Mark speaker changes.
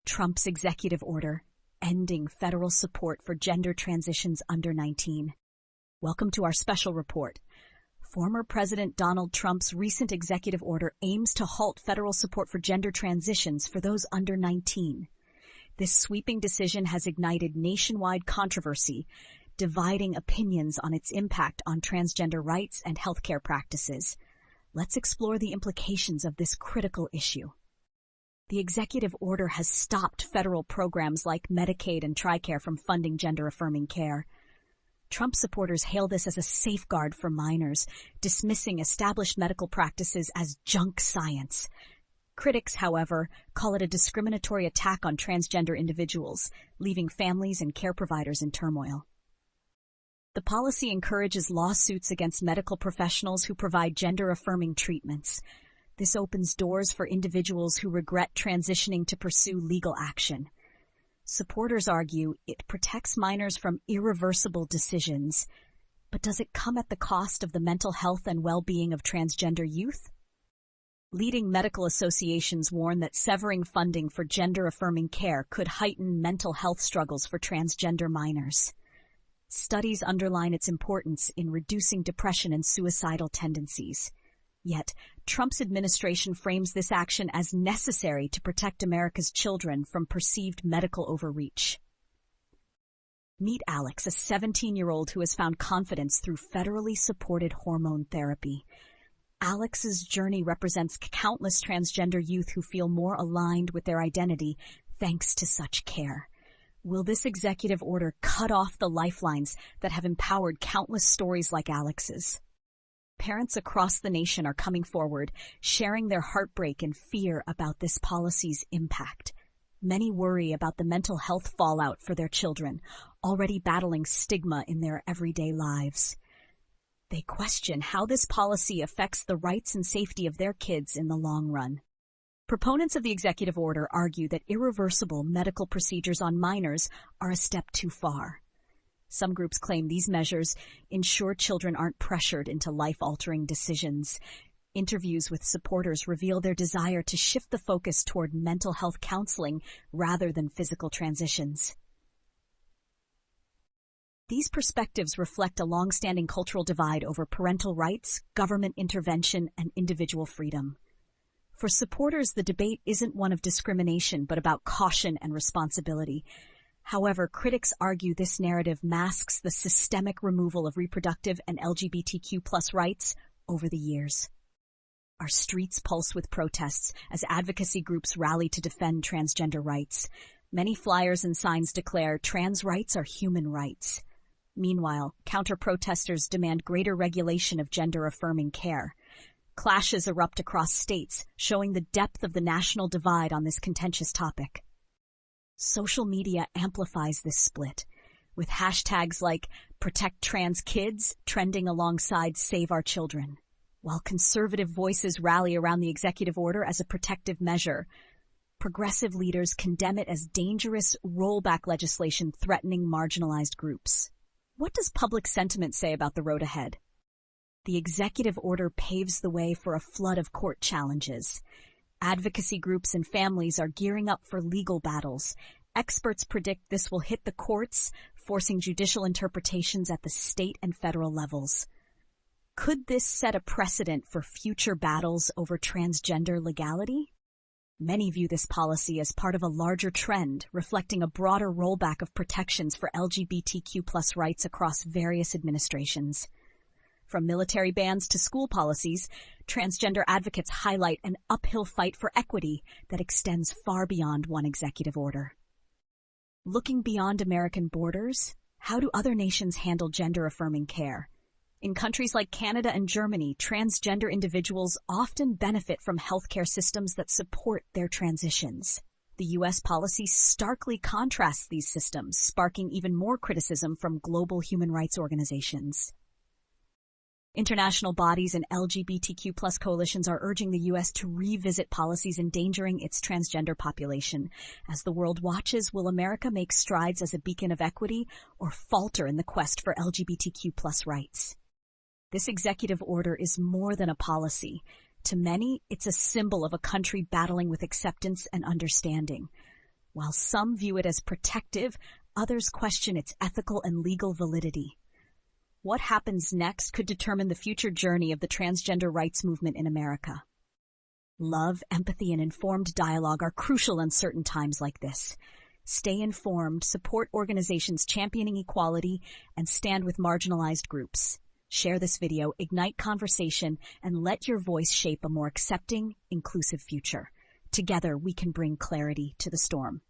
Speaker 1: Trump's executive order ending federal support for gender transitions under 19. Welcome to our special report. Former President Donald Trump's recent executive order aims to halt federal support for gender transitions for those under 19. This sweeping decision has ignited nationwide controversy, dividing opinions on its impact on transgender rights and healthcare practices. Let's explore the implications of this critical issue. The executive order has stopped federal programs like Medicaid and TRICARE from funding gender-affirming care. Trump supporters hail this as a safeguard for minors, dismissing established medical practices as junk science. Critics, however, call it a discriminatory attack on transgender individuals, leaving families and care providers in turmoil. The policy encourages lawsuits against medical professionals who provide gender-affirming treatments. This opens doors for individuals who regret transitioning to pursue legal action. Supporters argue it protects minors from irreversible decisions, but does it come at the cost of the mental health and well-being of transgender youth? Leading medical associations warn that severing funding for gender-affirming care could heighten mental health struggles for transgender minors. Studies underline its importance in reducing depression and suicidal tendencies. Yet, Trump's administration frames this action as necessary to protect America's children from perceived medical overreach. Meet Alex, a 17-year-old who has found confidence through federally supported hormone therapy. Alex's journey represents countless transgender youth who feel more aligned with their identity thanks to such care. Will this executive order cut off the lifelines that have empowered countless stories like Alex's? Parents across the nation are coming forward, sharing their heartbreak and fear about this policy's impact. Many worry about the mental health fallout for their children, already battling stigma in their everyday lives. They question how this policy affects the rights and safety of their kids in the long run. Proponents of the executive order argue that irreversible medical procedures on minors are a step too far. Some groups claim these measures ensure children aren't pressured into life-altering decisions. Interviews with supporters reveal their desire to shift the focus toward mental health counseling rather than physical transitions. These perspectives reflect a long-standing cultural divide over parental rights, government intervention, and individual freedom. For supporters, the debate isn't one of discrimination, but about caution and responsibility. However, critics argue this narrative masks the systemic removal of reproductive and LGBTQ+ rights over the years. Our streets pulse with protests as advocacy groups rally to defend transgender rights. Many flyers and signs declare trans rights are human rights. Meanwhile, counter-protesters demand greater regulation of gender-affirming care. Clashes erupt across states, showing the depth of the national divide on this contentious topic. Social media amplifies this split, with hashtags like #ProtectTransKids trending alongside Save Our Children. While conservative voices rally around the executive order as a protective measure, progressive leaders condemn it as dangerous rollback legislation threatening marginalized groups. What does public sentiment say about the road ahead? The executive order paves the way for a flood of court challenges. Advocacy groups and families are gearing up for legal battles. Experts predict this will hit the courts, forcing judicial interpretations at the state and federal levels. Could this set a precedent for future battles over transgender legality? Many view this policy as part of a larger trend, reflecting a broader rollback of protections for LGBTQ+ rights across various administrations. From military bans to school policies, transgender advocates highlight an uphill fight for equity that extends far beyond one executive order. Looking beyond American borders, how do other nations handle gender-affirming care? In countries like Canada and Germany, transgender individuals often benefit from healthcare systems that support their transitions. The U.S. policy starkly contrasts these systems, sparking even more criticism from global human rights organizations. International bodies and LGBTQ+ coalitions are urging the U.S. to revisit policies endangering its transgender population. As the world watches, will America make strides as a beacon of equity or falter in the quest for LGBTQ+ rights? This executive order is more than a policy. To many, it's a symbol of a country battling with acceptance and understanding. While some view it as protective, others question its ethical and legal validity. What happens next could determine the future journey of the transgender rights movement in America. Love, empathy, and informed dialogue are crucial in certain times like this. Stay informed, support organizations championing equality, and stand with marginalized groups. Share this video, ignite conversation, and let your voice shape a more accepting, inclusive future. Together, we can bring clarity to the storm.